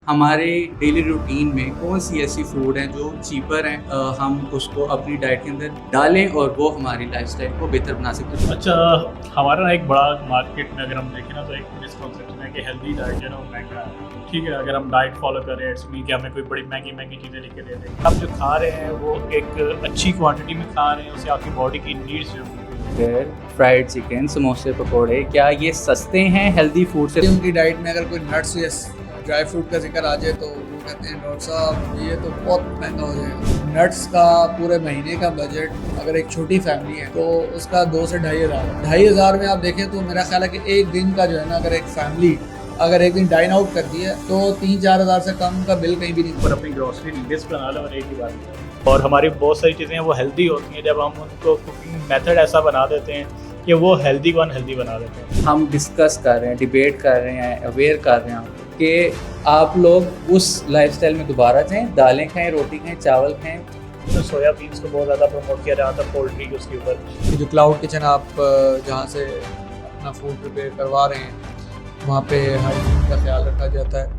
हमारे daily routine में कौन सी ऐसी फूड हैं जो चीपर हैं, हम उसको अपनी डाइट के अंदर डालें और वो हमारी लाइफस्टाइल को बेहतर बना सकते हैं। अच्छा, हमारा ना एक बड़ा मार्केट में अगर हम देखें ना तो एक मिसकॉन्सेप्शन है कि हेल्दी डाइट जो है ना वो महंगा है। ठीक है, अगर हम डाइट फॉलो करें इट्स मीन कि हमें कोई बड़ी महंगी महंगी चीज़ें लिख के दे देंगे। आप जो खा रहे हैं वो एक अच्छी क्वांटिटी में खा रहे हैं, उससे आपकी बॉडी की नीड्स जो फ्राइड चिकन, समोसे, पकोड़े, क्या ये सस्ते हैं हेल्दी फूड से? उनकी डाइट में अगर कोई नट्स या ड्राई फ्रूट का जिक्र आ जाए तो वो कहते हैं डॉक्टर साहब ये तो बहुत महंगा हो जाएगा। नट्स का पूरे महीने का बजट अगर एक छोटी फैमिली है तो उसका 2 से 2,500 में आप देखें तो मेरा ख्याल है कि एक दिन का जो है ना, अगर एक फैमिली अगर एक दिन डाइन आउट करती है तो 3-4 हज़ार से कम का बिल कहीं भी नहीं। पर अपनी ग्रोसरी लिस्ट बना लें और एक ही बात। और हमारी बहुत सारी चीज़ें वो हेल्दी होती हैं जब हम उनको कुकिंग मेथड ऐसा बना देते हैं कि वो हेल्दी को अनहेल्दी बना देते हैं। हम डिस्कस कर रहे हैं, डिबेट कर रहे हैं, अवेयर कर रहे हैं कि आप लोग उस लाइफस्टाइल में दोबारा जाएं, दालें खाएं, रोटी खाएं, चावल खाएं। तो सोयाबीन्स को बहुत ज़्यादा प्रमोट किया जाता है, पोल्ट्री के उसके ऊपर। जो क्लाउड किचन आप जहाँ से अपना फूड प्रिपेयर करवा रहे हैं वहाँ पे हाइजीन का ख्याल रखा जाता है।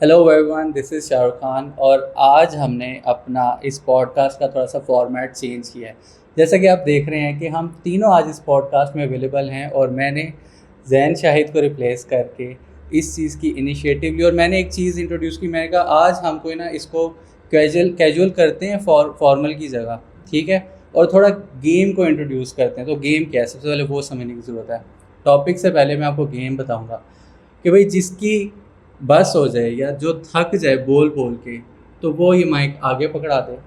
Hello everyone, this is Shahrukh Khan और आज हमने अपना इस पॉडकास्ट का थोड़ा सा फॉर्मेट चेंज किया है। जैसा कि आप देख रहे हैं कि हम तीनों आज इस पॉडकास्ट में अवेलेबल हैं और मैंने जैन शाहिद को रिप्लेस करके इस चीज़ की इनिशिएटिव ली और मैंने एक चीज़ इंट्रोड्यूस की। मैंने कहा आज हम कोई ना इसको कैजुअल करते हैं फॉर्मल की जगह, ठीक है, और थोड़ा गेम को इंट्रोड्यूस करते हैं। तो गेम क्या है, सबसे पहले वो समझने की ज़रूरत है। टॉपिक से पहले मैं आपको गेम बताऊँगा कि भाई जिसकी बस हो जाए या जो थक जाए बोल बोल के, तो वो ये माइक आगे पकड़ा दे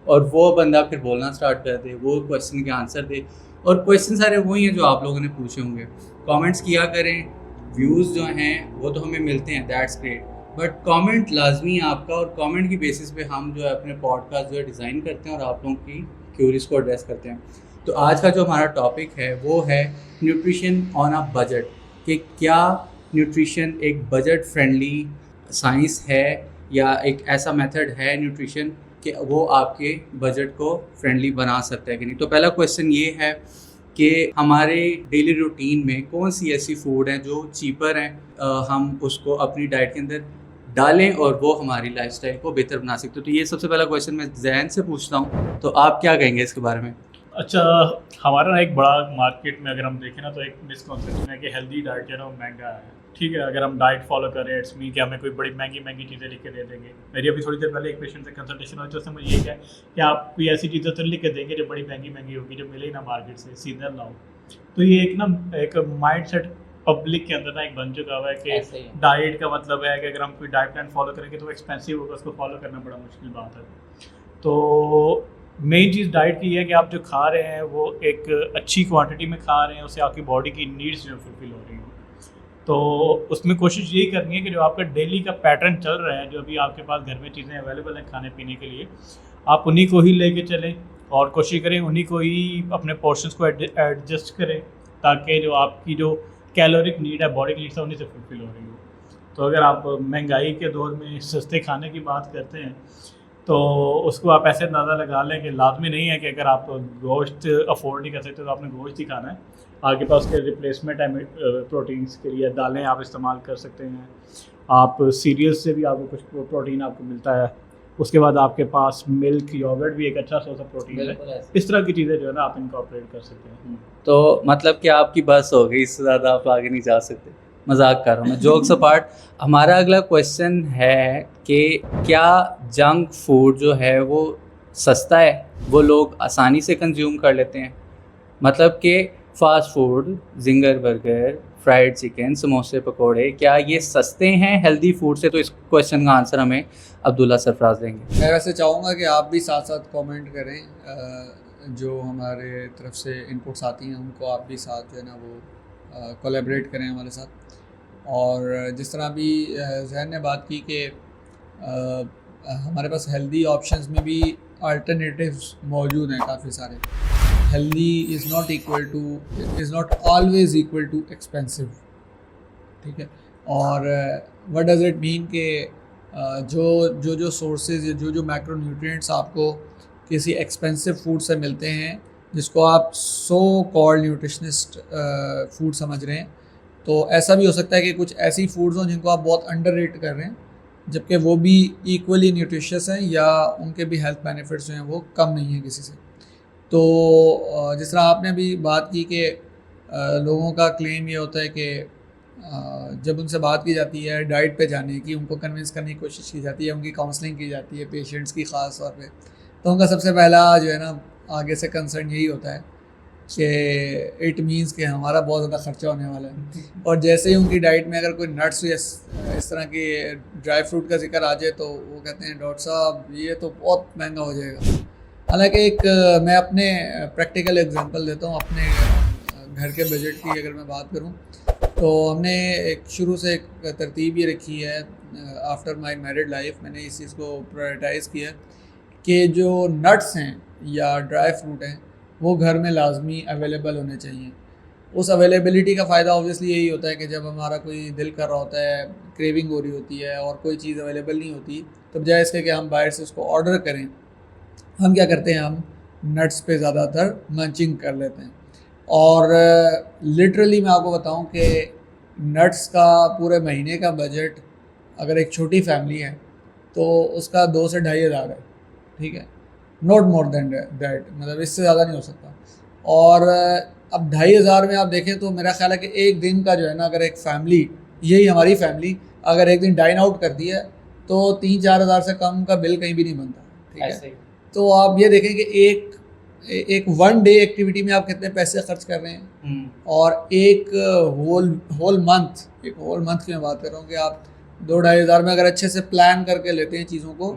और वो बंदा फिर बोलना स्टार्ट कर दे, वो क्वेश्चन के आंसर दे। और क्वेश्चन सारे वही हैं जो आप लोगों ने पूछे होंगे। कमेंट्स किया करें, व्यूज़ जो हैं वो तो हमें मिलते हैं, दैट्स ग्रेट, बट कमेंट लाजमी है आपका और कमेंट की बेसिस पे हम जो है अपने पॉडकास्ट जो है डिज़ाइन करते हैं और आप लोगों की क्यूरीज को एड्रेस करते हैं। तो आज का जो हमारा टॉपिक है वो है न्यूट्रिशन ऑन अ बजट, कि क्या न्यूट्रिशन एक बजट फ्रेंडली साइंस है या एक ऐसा मेथड है न्यूट्रिशन कि वो आपके बजट को फ्रेंडली बना सकता है कि नहीं। तो पहला क्वेश्चन ये है कि हमारे डेली रूटीन में कौन सी ऐसी फूड हैं जो चीपर हैं, हम उसको अपनी डाइट के अंदर डालें और वो हमारी लाइफस्टाइल को बेहतर बना सकते हो। तो ये सबसे पहला क्वेश्चन मैं जैन से पूछता हूँ, तो आप क्या कहेंगे इसके बारे में? अच्छा, हमारा ना एक बड़ा मार्केट में अगर हम देखें ना तो एक मिसकॉन्सेप्शन है कि हेल्दी डाइट जो है ना वो महंगा है। ठीक है, अगर हम डाइट फॉलो करें इट्स मीन कि हमें कोई बड़ी महंगी महंगी चीज़ें लिख के दे देंगे। मेरी अभी थोड़ी देर पहले एक पेशेंट से कंसल्टेशन हुई तो उसने मुझे ये कहा कि आप कोई ऐसी चीज़ें तो लिख के देंगे जो बड़ी महंगी महंगी होगी, जो मिले ही ना मार्केट से, सीजनल ना हो। तो ये एक माइंड सेट पब्लिक के अंदर ना एक बन चुका हुआ है कि डाइट का मतलब है कि अगर हम कोई डाइट प्लान फॉलो करेंगे तो वो एक्सपेंसिव होगा, उसको फॉलो करना बड़ा मुश्किल बात है। तो मेन चीज़ डाइट की है कि आप जो खा रहे हैं वो एक अच्छी क्वांटिटी में खा रहे हैं, उससे आपकी बॉडी की नीड्स जो फुलफिल हो रही हैं। तो उसमें कोशिश यही करनी है कि जो आपका डेली का पैटर्न चल रहा है, जो अभी आपके पास घर में चीज़ें अवेलेबल हैं खाने पीने के लिए, आप उन्हीं को ही लेके चलें और कोशिश करें उन्हीं को ही अपने पोर्शंस को एडजस्ट करें ताकि जो आपकी जो कैलोरिक नीड है, बॉडी की नीड्स है, उन्हीं से फुलफिल हो रही हो। तो अगर आप महंगाई के दौर में सस्ते खाने की बात करते हैं तो उसको आप ऐसे अंदाज़ा लगा लें कि लाजमी नहीं है कि अगर आप गोश्त अफोर्ड नहीं कर सकते तो आपने गोश्त ही खाना है। आपके पास उसके रिप्लेसमेंट है प्रोटीन्स के लिए दालें आप इस्तेमाल कर सकते हैं। आप सीरियल्स से भी आपको कुछ प्रोटीन आपको मिलता है। उसके बाद आपके पास मिल्क, योगर्ट भी एक अच्छा सोर्स ऑफ प्रोटीन है। इस तरह की चीज़ें जो है ना आप इनकॉर्पोरेट कर सकते हैं। तो मतलब कि आपकी बस हो गई, इससे ज़्यादा आप आगे नहीं जा सकते। मजाक कर रहा हूँ मैं, जोक्स अपार्ट। हमारा अगला क्वेश्चन है कि क्या जंक फूड जो है वो सस्ता है, वो लोग आसानी से कंज्यूम कर लेते हैं? मतलब कि fast food, ginger burger, fried chicken, समोसे, पकोड़े, क्या ये सस्ते हैं हेल्दी फूड से? तो इस क्वेश्चन का आंसर हमें अब्दुल्ला सरफराज देंगे। मैं वैसे चाहूँगा कि आप भी साथ साथ कमेंट करें, जो हमारे तरफ से इनपुट्स आती हैं उनको आप भी साथ जो है ना वो कोलैबोरेट करें हमारे साथ। और जिस तरह अभी जहन ने बात की कि हमारे पास हेल्दी ऑप्शंस में भी अल्टरनेटिव्स मौजूद हैं काफ़ी सारे। Healthy is not always equal too expensive, ठीक है। और व्हाट डज़ इट मीन कि जो सोर्सेज या जो मैक्रोन्यूट्रिएंट्स आपको किसी एक्सपेंसिव फूड से मिलते हैं जिसको आप सो कॉल्ड न्यूट्रिशनिस्ट फूड समझ रहे हैं, तो ऐसा भी हो सकता है कि कुछ ऐसी फूड्स हों जिनको आप बहुत अंडररेट कर रहे हैं, जबकि वो भी इक्वली न्यूट्रिशियस हैं या उनके भी हेल्थ बेनिफिट्स जो हैं वो कम नहीं हैं किसी से। तो जिस तरह आपने भी बात की कि लोगों का क्लेम ये होता है कि जब उनसे बात की जाती है डाइट पे जाने की, उनको कन्विंस करने की कोशिश की जाती है, उनकी काउंसलिंग की जाती है पेशेंट्स की ख़ास तौर पे, तो उनका सबसे पहला जो है ना आगे से कंसर्न यही होता है कि इट मीन्स कि हमारा बहुत ज़्यादा ख़र्चा होने वाला है। और जैसे ही उनकी डाइट में अगर कोई नट्स या इस तरह की ड्राई फ्रूट का जिक्र आ जाए तो वो कहते हैं डॉक्टर साहब ये तो बहुत महंगा हो जाएगा। हालांकि एक मैं अपने प्रैक्टिकल एग्जांपल देता हूँ, अपने घर के बजट की अगर मैं बात करूँ तो हमने एक शुरू से एक तरतीब ये रखी है, आफ्टर माय मैरिड लाइफ मैंने इस चीज़ को प्रायोरिटाइज़ किया कि जो नट्स हैं या ड्राई फ्रूट हैं वो घर में लाजमी अवेलेबल होने चाहिए। उस अवेलेबिलिटी का फ़ायदा ऑब्वियसली यही होता है कि जब हमारा कोई दिल कर रहा होता है, क्रेविंग हो रही होती है और कोई चीज़ अवेलेबल नहीं होती, तो बजाय इसके कि हम बाहर से उसको ऑर्डर करें, हम क्या करते हैं, हम नट्स पे ज़्यादातर मंचिंग कर लेते हैं। और लिटरली मैं आपको बताऊं कि नट्स का पूरे महीने का बजट अगर एक छोटी फैमिली है तो उसका 2 से 2,500 है, ठीक है, नॉट मोर देन दैट, मतलब इससे ज़्यादा नहीं हो सकता। और अब 2,500 में आप देखें तो मेरा ख्याल है कि एक दिन का जो है ना, अगर एक फैमिली, यही हमारी फैमिली अगर एक दिन डाइन आउट करती है तो 3-4 हज़ार से कम का बिल कहीं भी नहीं बनता, ठीक है। तो आप ये देखें कि एक वन डे एक्टिविटी में आप कितने पैसे खर्च कर रहे हैं, और एक होल मंथ की मैं बात कर रहा हूँ कि आप 2-2,500 में अगर अच्छे से प्लान करके लेते हैं चीज़ों को,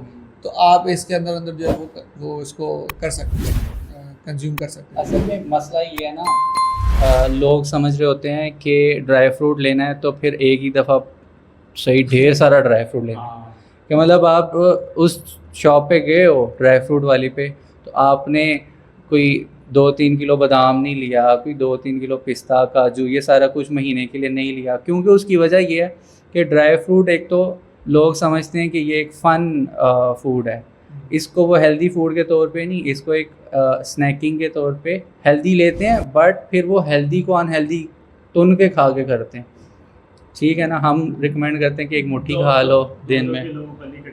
तो आप इसके अंदर जो है वो इसको कर सकते हैं, कंज्यूम कर सकते हैं। असल में मसला ये है ना, लोग समझ रहे होते हैं कि ड्राई फ्रूट लेना है तो फिर एक ही दफ़ा सही ढेर सारा ड्राई फ्रूट लेना है, कि मतलब आप उस शॉप पे गए हो ड्राई फ्रूट वाली पे, तो आपने कोई 2-3 किलो बादाम नहीं लिया, कोई 2-3 किलो पिस्ता, काजू, ये सारा कुछ महीने के लिए नहीं लिया, क्योंकि उसकी वजह ये है कि ड्राई फ्रूट एक तो लोग समझते हैं कि ये एक फ़न फूड है, इसको वो हेल्दी फूड के तौर पे नहीं, इसको एक स्नैकिंग के तौर पे हेल्दी लेते हैं, बट फिर वो हेल्दी को अनहेल्दी तुन के खा के करते हैं, ठीक है ना। हम रिकमेंड करते हैं कि एक मुट्ठी खा लो दिन में,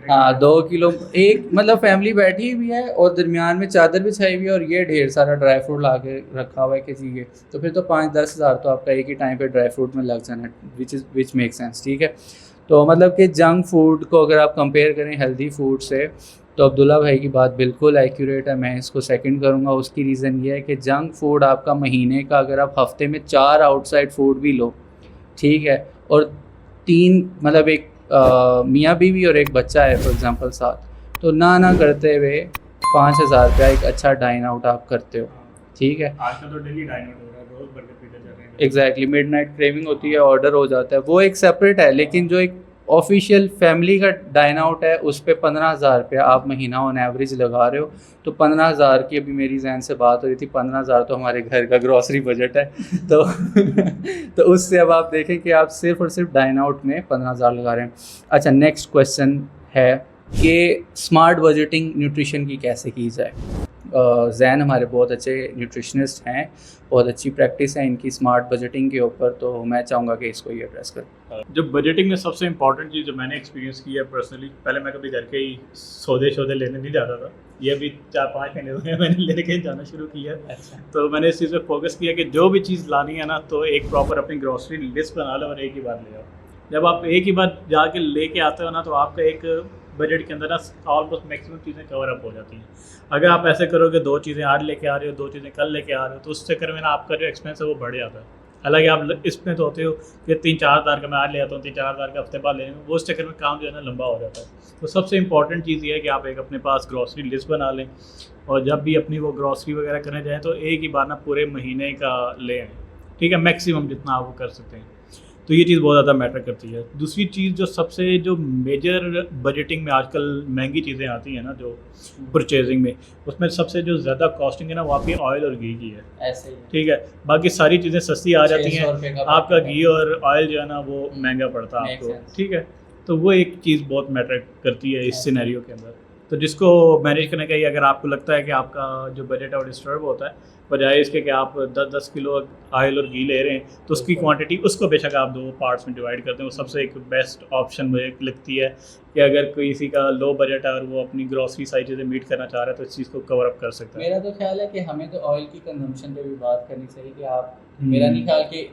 हाँ 2 किलो, एक मतलब फैमिली बैठी हुई है और दरमियान में चादर बिछाई हुई है और ये ढेर सारा ड्राई फ्रूट ला के रखा हुआ है किसी के, तो फिर तो 5-10 हज़ार तो आपका एक ही टाइम पे ड्राई फ्रूट में लग जाना, विच मेक सेंस, ठीक है। तो मतलब कि जंक फूड को अगर आप कंपेयर करें हेल्दी फूड से, तो अब्दुल्ला भाई की बात बिल्कुल एक्यूरेट है, मैं इसको सेकंड करूँगा। उसकी रीज़न ये है कि जंक फूड आपका महीने का, अगर आप हफ्ते में 4 आउटसाइड फूड भी लो, ठीक है, और 3 मतलब एक मियाँ बीवी और एक बच्चा है फॉर एग्जांपल साथ, तो ना करते हुए 5,000 रुपया एक अच्छा डाइन आउट आप करते हो, ठीक है। आजकल तो डेली डाइन आउट हो रहा है, रोज बर्गर पिज़्ज़ा चल रहे हैं। एग्जैक्टली, मिडनाइट क्रेविंग होती है, ऑर्डर हो जाता है, वो एक सेपरेट है, लेकिन जो एक ऑफिशियल फैमिली का डाइन आउट है उस पर 15,000 रुपया आप महीना ऑन एवरेज लगा रहे हो। तो 15,000 की अभी मेरी जहन से बात हो रही थी, 15,000 तो हमारे घर का ग्रॉसरी बजट है तो तो उससे अब आप देखें कि आप सिर्फ और सिर्फ डाइन आउट में 15,000 लगा रहे हैं। अच्छा, नेक्स्ट क्वेश्चन है कि स्मार्ट बजटिंग न्यूट्रिशन की कैसे की जाए। जैन हमारे बहुत अच्छे न्यूट्रिशनिस्ट हैं, बहुत अच्छी प्रैक्टिस है इनकी स्मार्ट बजटिंग के ऊपर, तो मैं चाहूँगा कि इसको ये एड्रेस करें। जब बजटिंग में सबसे इंपॉर्टेंट चीज़ जो मैंने एक्सपीरियंस की है पर्सनली, पहले मैं कभी घर के ही सौदे लेने नहीं जाता था, ये अभी 4-5 महीने हुए मैंने लेके जाना शुरू किया। अच्छा। तो मैंने इस चीज़ पर फोकस किया कि जो भी चीज़ लानी है ना, तो एक प्रॉपर अपनी ग्रॉसरी लिस्ट बना लो और एक ही बार ले आओ। जब आप एक ही बार जाके लेके आते हो ना, तो आपका एक बजट के अंदर ना ऑलमोस्ट मैक्सिमम चीज़ें कवर अप हो जाती हैं। अगर आप ऐसे करोगे 2 चीज़ें आज लेके आ रहे हो, 2 चीज़ें कल लेके आ रहे हो, तो उस चक्कर में ना आपका जो एक्सपेंस है वो बढ़ जाता है। हालांकि आप इसमें तो होते हो कि 3-4 हज़ार का मैं आज ले आता हूँ, 3-4 हज़ार का हफ्ते बाद ले लूँ, वो उस चक्कर में काम जो है ना लंबा हो जाता है। तो सबसे इंपॉर्टेंट चीज़ ये है कि आप एक अपने पास ग्रॉसरी लिस्ट बना लें, और जब भी अपनी वो ग्रॉसरी वगैरह करने जाएँ तो एक ही बार ना पूरे महीने का ले आएँ, ठीक है, मैक्सिमम जितना आप वो कर सकते हैं। तो ये चीज़ बहुत ज़्यादा मैटर करती है। दूसरी चीज़ जो मेजर बजटिंग में आजकल महंगी चीज़ें आती हैं ना, जो परचेजिंग में, उसमें सबसे जो ज़्यादा कॉस्टिंग है ना वो आपकी ऑयल और घी की है, ऐसे ही, ठीक है। बाकी सारी चीज़ें सस्ती आ जाती हैं, आपका घी और ऑयल जो है ना वो महंगा पड़ता है आपको, ठीक है। तो वो एक चीज़ बहुत मैटर करती है इस सिनेरियो के अंदर। तो जिसको मैनेज करने का ये, अगर आपको लगता है कि आपका जो बजट है वो डिस्टर्ब होता है, बजाय इसके कि आप 10-10 किलो ऑयल और घी ले रहे हैं, तो उसकी क्वांटिटी उसको बेशक आप 2 पार्ट्स में डिवाइड करते हैं। वो सबसे एक बेस्ट ऑप्शन मुझे लगती है कि अगर किसी का लो बजट है और वो अपनी ग्रॉसरी सारी चीज़ें मीट करना चाह रहा है तो इस चीज़ को कवर अप कर सकता है। मेरा तो ख्याल है कि हमें तो ऑयल की कंजम्पशन पे भी बात करनी चाहिए कि आप, मेरा नहीं ख्याल कि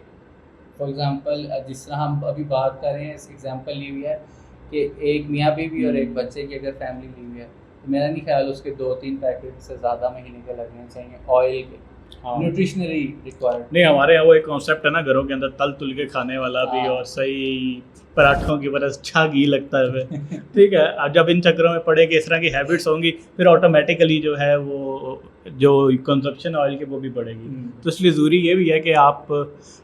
फॉर एग्जांपल जिस तरह हम अभी बात कर रहे हैं, इस एग्जांपल ली हुई है कि एक मियाँ बीवी और एक बच्चे की अगर फैमिली ली हुई है, तो मेरा नहीं ख्याल उसके 2-3 पैकेट से ज़्यादा महीने के लगने चाहिए ऑयल के, न्यूट्रिशनरी रिक्वायर्ड। नहीं, हमारे यहाँ वो एक कॉन्सेप्ट है ना, घरों के अंदर तल तुल के खाने वाला भी, हाँ। और सही पराठों की बरस अच्छा घी लगता है फिर। ठीक है, अब जब इन चक्करों में पड़े कि इस तरह की हैबिट्स होंगी, फिर ऑटोमेटिकली जो है वो जो कंजप्शन ऑयल की वो भी बढ़ेगी। तो इसलिए ज़रूरी ये भी है कि आप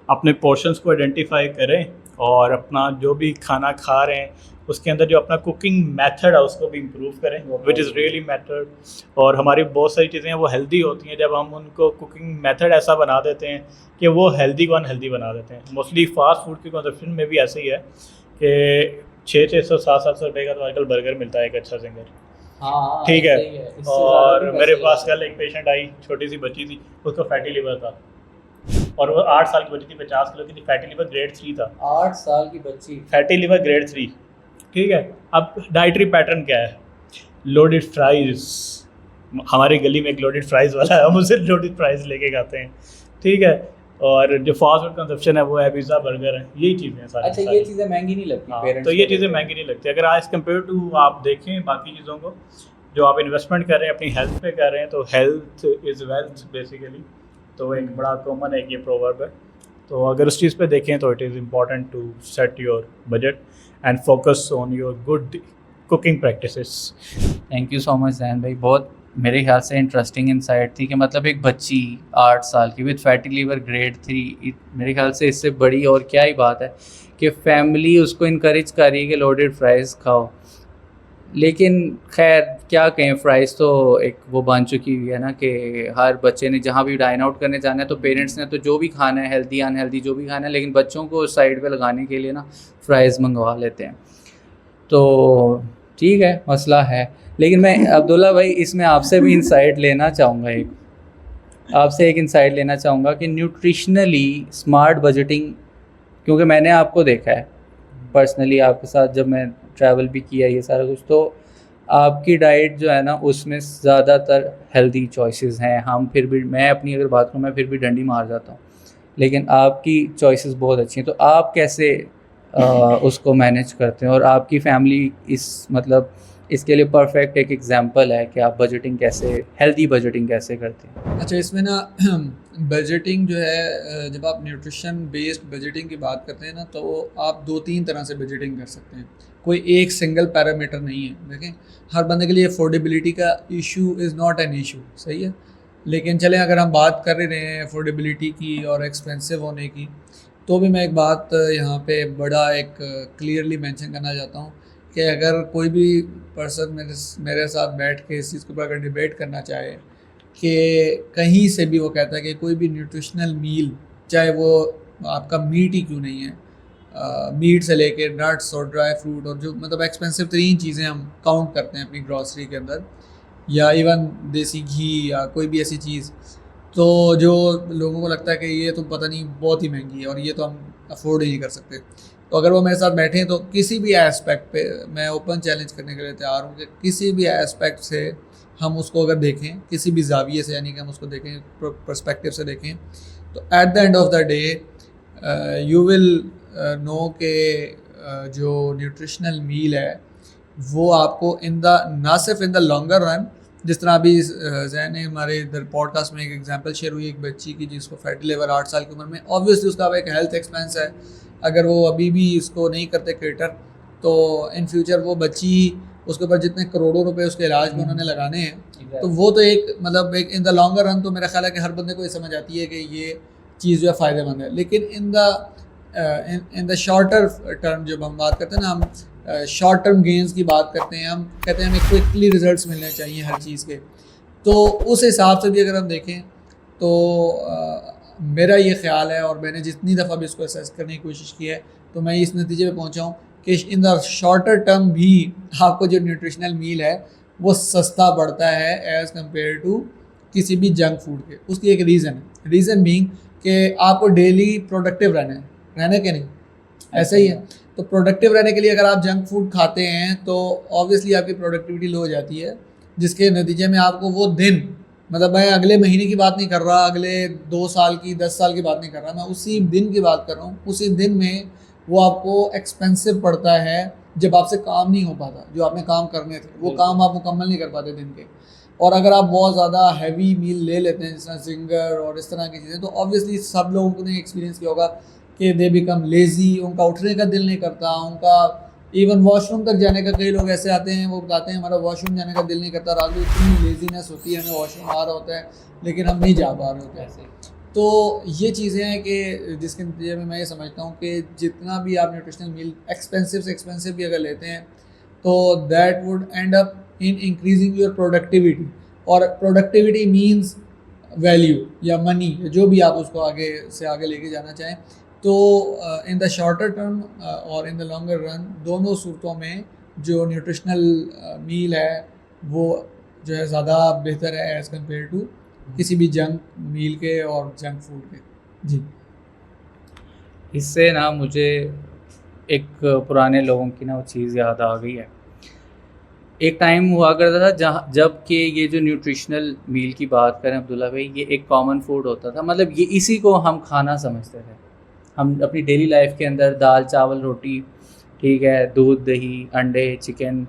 अपने पोर्शंस को आइडेंटिफाई करें और अपना जो भी खाना खा रहे हैं उसके अंदर जो अपना कुकिंग मेथड है उसको भी इम्प्रूव करें, विच इज़ रियली मैटर। और हमारी बहुत सारी चीज़ें वो हेल्दी होती हैं जब हम उनको कुकिंग मेथड ऐसा बना देते हैं कि वो हेल्दी को अनहेल्दी बना देते हैं। मोस्टली फास्ट फूड की कंजप्शन में भी ऐसे ही है कि 600 700 रुपये का तो आजकल बर्गर मिलता है एक अच्छा सिंगर। हाँ, ठीक है, सही इससे और ज़्यादा भी मेरे पैसे पास लगा। कल एक पेशेंट आई, छोटी सी बच्ची थी, उसको फैटी लिवर था और वो 8 साल की बच्ची थी, 50 किलो की थी, फैटी लिवर ग्रेड 3 था। 8 साल की बच्ची, फैटी लिवर ग्रेड 3। ठीक है, अब डाइटरी पैटर्न क्या है? Loaded fries. हमारी गली में एक लोडेड फ्राइज वाला है, हम उसे लोडेड फ्राइज लेके खाते हैं। ठीक है, और जो फास्ट फूड कंजप्शन है वो है पिज़्ज़ा बर्गर है, यही चीज़ें हैं सारी। अच्छा, ये चीज़ें महंगी नहीं लगती हाँ, पेरेंट्स तो ये को चीज़ें लेके? महंगी नहीं लगती। अगर आज कंपेयर टू आप देखें बाकी चीज़ों को जो आप इन्वेस्टमेंट कर रहे हैं अपनी हेल्थ पे कर रहे हैं, तो हेल्थ इज़ वेल्थ बेसिकली। तो एक बड़ा कॉमन एक ये प्रोवर्ब है। तो अगर उस चीज़ पे देखें तो it is important to set your budget and focus on your good cooking practices. Thank you so much Jain भाई, बहुत मेरे ख्याल से इंटरेस्टिंग इंसाइट थी कि मतलब एक बच्ची 8 साल की विद फैटी लीवर ग्रेड 3, मेरे ख्याल से इससे बड़ी और क्या ही बात है कि फैमिली उसको इनकरेज कर रही है कि लोडेड फ्राइज़ खाओ। लेकिन खैर क्या कहें, फ्राइज़ तो एक वो बन चुकी हुई है ना कि हर बच्चे ने जहाँ भी डाइन आउट करने जाना है तो पेरेंट्स ने तो जो भी खाना है, हेल्दी अनहेल्दी जो भी खाना है, लेकिन बच्चों को साइड पे लगाने के लिए ना फ्राइज़ मंगवा लेते हैं। तो ठीक है, मसला है। लेकिन मैं अब्दुल्ला भाई इसमें आपसे भी इंसाइट लेना चाहूँगा, आपसे एक इंसाइट लेना चाहूँगा कि न्यूट्रिशनली स्मार्ट बजटिंग, क्योंकि मैंने आपको देखा है पर्सनली आपके साथ जब मैं ट्रैवल भी किया ये सारा कुछ, तो आपकी डाइट जो है ना उसमें ज़्यादातर हेल्दी चॉइसेस हैं। हम फिर भी, मैं अपनी अगर बात करूँ, मैं फिर भी डंडी मार जाता हूँ, लेकिन आपकी चॉइसेस बहुत अच्छी हैं। तो आप कैसे उसको मैनेज करते हैं और आपकी फैमिली इस मतलब इसके लिए परफेक्ट एक एग्जांपल है कि आप बजटिंग कैसे, हेल्दी बजटिंग कैसे करते हैं? अच्छा, इसमें ना बजटिंग जो है, जब आप न्यूट्रिशन बेस्ड बजटिंग की बात करते हैं ना, तो आप 2-3 तरह से बजटिंग कर सकते हैं। कोई एक सिंगल पैरामीटर नहीं है। देखें, हर बंदे के लिए अफोर्डेबिलिटी का issue is not an issue, सही है। लेकिन चलें, अगर हम बात कर रहे हैं अफोर्डेबिलिटी की और एक्सपेंसिव होने की, तो भी मैं एक बात यहाँ पे बड़ा एक क्लियरली मेंशन करना चाहता हूँ कि अगर कोई भी पर्सन मेरे साथ बैठ के इस चीज़ के ऊपर अगर डिबेट करना चाहे कि कहीं से भी वो कहता है कि कोई भी न्यूट्रिशनल मील, चाहे वो आपका मीट ही क्यों नहीं है, मीट से लेके नट्स और ड्राई फ्रूट और जो मतलब एक्सपेंसिव तरीन चीज़ें हम काउंट करते हैं अपनी ग्रॉसरी के अंदर, या इवन देसी घी या कोई भी ऐसी चीज़, तो जो लोगों को लगता है कि ये तो पता नहीं बहुत ही महंगी है और ये तो हम अफोर्ड ही नहीं कर सकते, तो अगर वो मेरे साथ बैठे हैं तो किसी भी एस्पेक्ट पे मैं ओपन चैलेंज करने के लिए तैयार हूँ कि किसी भी एस्पेक्ट से हम उसको अगर देखें, किसी भी जाविये से, यानी कि हम उसको देखें पर्सपेक्टिव से देखें, तो at the end of the day you will know के जो न्यूट्रिशनल मील है वो आपको ना सिर्फ इन द लॉन्गर रन, जिस तरह अभी जैन ने हमारे इधर पॉडकास्ट में एक एग्जांपल शेयर हुई एक बच्ची की जिसको फैटी लिवर 8 साल की उम्र में, ऑब्वियसली उसका एक हेल्थ एक्सपेंस है। अगर वो अभी भी इसको नहीं करते केटर, तो इन फ्यूचर वो बच्ची, उसके ऊपर जितने करोड़ों रुपए उसके इलाज में उन्होंने लगाने हैं, तो वो तो एक मतलब एक इन द लॉन्गर रन तो मेरा ख्याल है कि हर बंदे को ये समझ आती है कि ये चीज़ जो है फ़ायदेमंद है। लेकिन इन द शॉर्टर टर्म जब हम बात करते हैं ना, हम शॉर्ट टर्म गेंस की बात करते हैं, हम कहते हैं हमें क्विकली रिजल्ट्स मिलने चाहिए हर चीज़ के, तो उस हिसाब से भी अगर हम देखें तो मेरा ये ख्याल है, और मैंने जितनी दफ़ा भी इसको असेस करने की कोशिश की है, तो मैं इस नतीजे पे पहुंचा हूँ कि इन द शॉर्टर टर्म भी आपको जो न्यूट्रिशनल मील है वो सस्ता पड़ता है एज़ कम्पेयर टू किसी भी जंक फूड के। उसकी एक रीज़न है, रीज़न बीइंग कि आपको डेली प्रोडक्टिव रहना के नहीं, ऐसा ही है। तो प्रोडक्टिव रहने के लिए अगर आप जंक फूड खाते हैं तो ऑब्वियसली आपकी प्रोडक्टिविटी लो हो जाती है, जिसके नतीजे में आपको वो दिन, मतलब मैं अगले महीने की बात नहीं कर रहा, अगले 2 साल की 10 साल की बात नहीं कर रहा, मैं उसी दिन की बात कर रहा हूँ। उसी दिन में वो आपको एक्सपेंसिव पड़ता है जब आपसे काम नहीं हो पाता, जो आपने काम करने थे वो काम आप मुकम्मल नहीं कर पाते दिन के। और अगर आप बहुत ज़्यादा हैवी मील ले लेते हैं, जिस तरह जिंगर और इस तरह की चीज़ें, तो ऑब्वियसली सब लोगों ने एक्सपीरियंस किया होगा कि दे बिकम लेज़ी, उनका उठने का दिल नहीं करता, उनका इवन वॉशरूम तक जाने का, कई लोग ऐसे आते हैं वो बताते हैं हमारा वॉशरूम जाने का दिल नहीं करता, रात में इतनी लेजीनेस होती है, हमें वॉशरूम आ रहा होता है लेकिन हम नहीं जा पा रहे होते हैं। तो ये चीज़ें हैं कि जिसके नतीजे में मैं ये समझता हूँ कि जितना भी आप न्यूट्रिशनल मील एक्सपेंसिव से एक्सपेंसिव भी अगर लेते हैं तो that would and up in increasing your productivity, और प्रोडक्टिविटी मीन्स वैल्यू या मनी, जो भी आप उसको आगे से आगे लेके जाना चाहें। तो इन द शॉर्टर टर्म और इन द लॉन्गर रन, दोनों सूरतों में जो न्यूट्रिशनल मील है वो जो है ज़्यादा बेहतर है एज़ कम्पेयर टू किसी भी जंक मील के और जंक फूड के। जी, इससे ना मुझे एक पुराने लोगों की ना वो चीज़ याद आ गई है। एक टाइम हुआ करता था जहाँ जब कि ये जो न्यूट्रिशनल मील की बात करें अब्दुल्ला भाई, ये एक कॉमन फूड होता था, मतलब ये इसी को हम खाना समझते थे। हम अपनी डेली लाइफ के अंदर दाल चावल रोटी, ठीक है, दूध दही अंडे चिकन,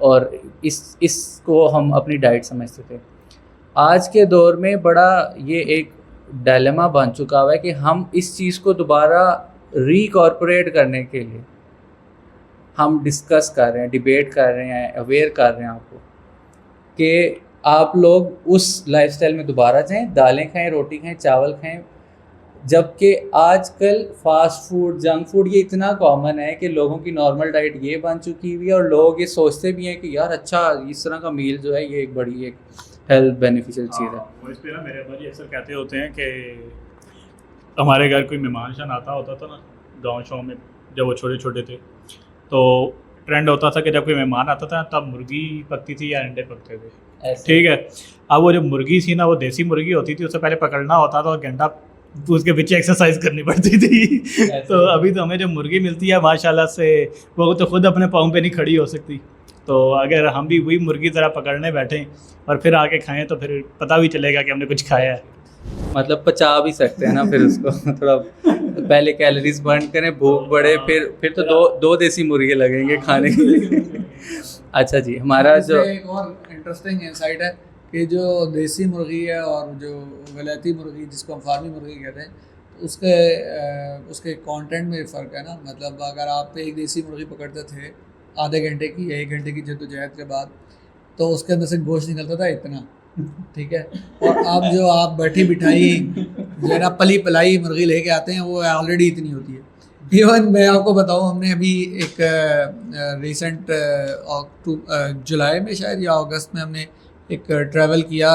और इसको हम अपनी डाइट समझते थे। आज के दौर में बड़ा ये एक डायलेमा बन चुका हुआ है कि हम इस चीज़ को दोबारा रिकॉर्पोरेट करने के लिए हम डिस्कस कर रहे हैं, डिबेट कर रहे हैं, अवेयर कर रहे हैं आपको कि आप लोग उस लाइफस्टाइल में दोबारा जाएं, दालें खाएं, रोटी खाएं, चावल खाएं। जबकि आजकल फास्ट फूड जंक फूड ये इतना कॉमन है कि लोगों की नॉर्मल डाइट ये बन चुकी हुई है, और लोग ये सोचते भी हैं कि यार अच्छा इस तरह का मील जो है ये एक बड़ी एक हेल्थ बेनिफिशियल चीज़ है। वो इस पे ना मेरे भाई अक्सर कहते होते हैं कि हमारे घर कोई मेहमान शान आता होता था ना गाँव शाँव में, जब वो छोटे छोटे थे, तो ट्रेंड होता था कि जब कोई मेहमान आता था तब मुर्गी पकती थी या अंडे पकते थे, ठीक है। अब वो जो मुर्गी थी ना, वो देसी मुर्गी होती थी, उससे पहले पकड़ना होता था और घंटा उसके पीछे एक्सरसाइज करनी पड़ती थी। तो अभी तो हमें जो मुर्गी मिलती है माशाल्लाह से, वो तो खुद अपने पाँव पे नहीं खड़ी हो सकती। तो अगर हम भी वही मुर्गी तरह पकड़ने बैठें और फिर आके खाएं तो फिर पता भी चलेगा कि हमने कुछ खाया है। मतलब पचा भी सकते हैं ना फिर उसको थोड़ा पहले कैलोरीज बर्न करें, भूख बढ़े, फिर तो दो देसी मुर्गे लगेंगे खाने के लिए। अच्छा जी, हमारा जो एक और इंटरेस्टिंग इंसाइट है कि जो देसी मुर्गी है और जो वलैती मुर्गी जिसको हम फार्मी मुर्गी कहते हैं, तो उसके कंटेंट में फ़र्क है ना। मतलब अगर आप एक देसी मुर्गी पकड़ते थे आधे घंटे की या 1 घंटे की जद्दोजहद के बाद, तो उसके अंदर से गोश्त निकलता था इतना, ठीक है। और अब जो आप बैठी बिठाई जो है ना पली पलाई मुर्गी लेके आते हैं वो ऑलरेडी इतनी होती है। इवन मैं आपको बताऊं, हमने अभी एक रिसेंट जुलाई में शायद या अगस्त में हमने एक ट्रैवल किया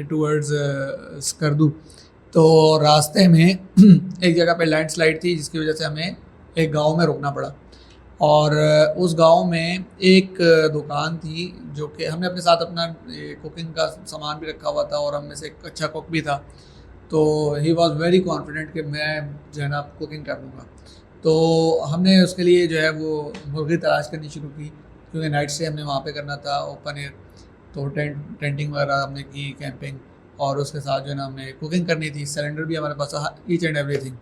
टूवर्ड्स स्कर्दू। तो रास्ते में एक जगह पे लैंडस्लाइड थी जिसकी वजह से हमें एक गांव में रुकना पड़ा, और उस गांव में एक दुकान थी जो कि हमने अपने साथ अपना कुकिंग का सामान भी रखा हुआ था, और हम में से एक अच्छा कुक भी था। तो ही वॉज वेरी कॉन्फिडेंट कि मैं जो है ना कुकिंग कर लूँगा। तो हमने उसके लिए जो है वो मुर्गी तलाश करनी शुरू की, क्योंकि नाइट स्टे हमने वहाँ पे करना था, ओपन एयर। तो टेंटिंग वगैरह हमने की, कैंपिंग, और उसके साथ जो है ना हमें कुकिंग करनी थी। सिलेंडर भी हमारे पास था, ईच एंड एवरीथिंग,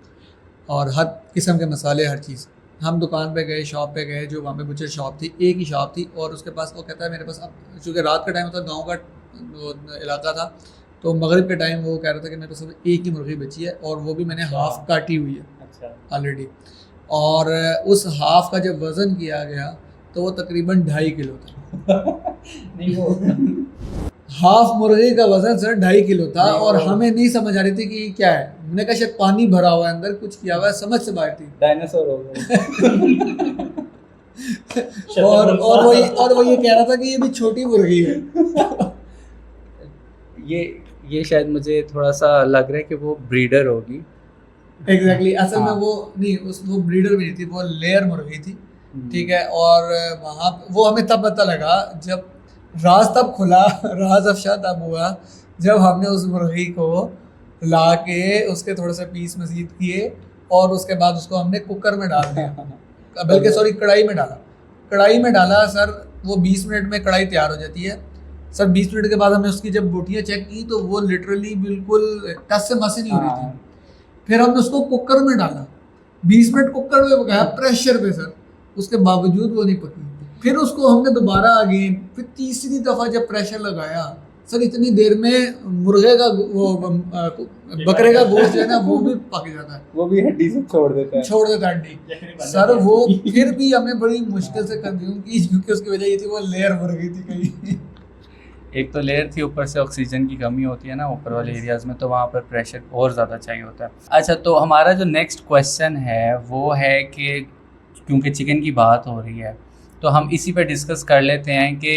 और हर किस्म के मसाले, हर चीज़। हम दुकान पे गए, शॉप पे गए, जो वहाँ पे बुचर शॉप थी, एक ही शॉप थी, और उसके पास वो कहता है मेरे पास, अब चूँकि रात का टाइम होता, गाँव का इलाका था, तो मगरिब के टाइम वो कह रहा था कि मेरे पास एक ही मुर्गी बची है, और वो भी मैंने हाफ़ काटी हुई है ऑलरेडी। और उस हाफ़ का जब वज़न किया गया तो वो तकरीबन 2.5 किलो था। नहीं वो हाफ मुर्गी का वजन सर 2.5 किलो था, और हमें नहीं समझ आ रही थी कि क्या है। मैंने कहा शायद पानी भरा हुआ है अंदर, कुछ किया हुआ है, समझ से बाहर थी। डायनासोर हो गए। और वो ये कह रहा था कि ये भी छोटी मुर्गी है। ये शायद मुझे थोड़ा सा लग रहा है कि वो ब्रीडर होगी। एग्जैक्टली असल में वो नहीं, वो ब्रीडर भी नहीं थी, वो लेयर मुर्गी थी, ठीक है। और वहाँ वो हमें तब पता लगा जब राज तब खुला, राज अफशा तब हुआ जब हमने उस मुर्गी को ला के उसके थोड़े से पीस मजीद किए और उसके बाद उसको हमने कुकर में डाल दिया, बल्कि सॉरी कढ़ाई में डाला सर। वो 20 मिनट में कढ़ाई तैयार हो जाती है सर। 20 मिनट के बाद हमने उसकी जब बोटियाँ चेक की तो वो लिटरली बिल्कुल टस से मस नहीं हो रही थी। फिर हमने उसको कुकर में डाला, 20 मिनट कुकर में पकाया प्रेशर पे सर, उसके बावजूद वो नहीं पकी। फिर उसको हमने दोबारा अगेन, फिर तीसरी दफ़ा जब प्रेशर लगाया सर, इतनी देर में मुर्गे का वो बकरे का गोश्त जो है ना वो भी पक जाता है, वो भी हड्डी से छोड़ देता है हड्डी सर। वो फिर भी हमने बड़ी मुश्किल से कंज्यूम की, क्योंकि उसकी वजह ये थी वो लेयर भर गई थी कहीं। एक तो लेयर थी, ऊपर से ऑक्सीजन की कमी होती है ना ऊपर वाले एरियाज़ में, तो वहाँ पर प्रेशर और ज़्यादा चाहिए होता है। अच्छा, तो हमारा जो नेक्स्ट क्वेश्चन है वो है कि क्योंकि चिकन की बात हो रही है तो हम इसी पे डिस्कस कर लेते हैं कि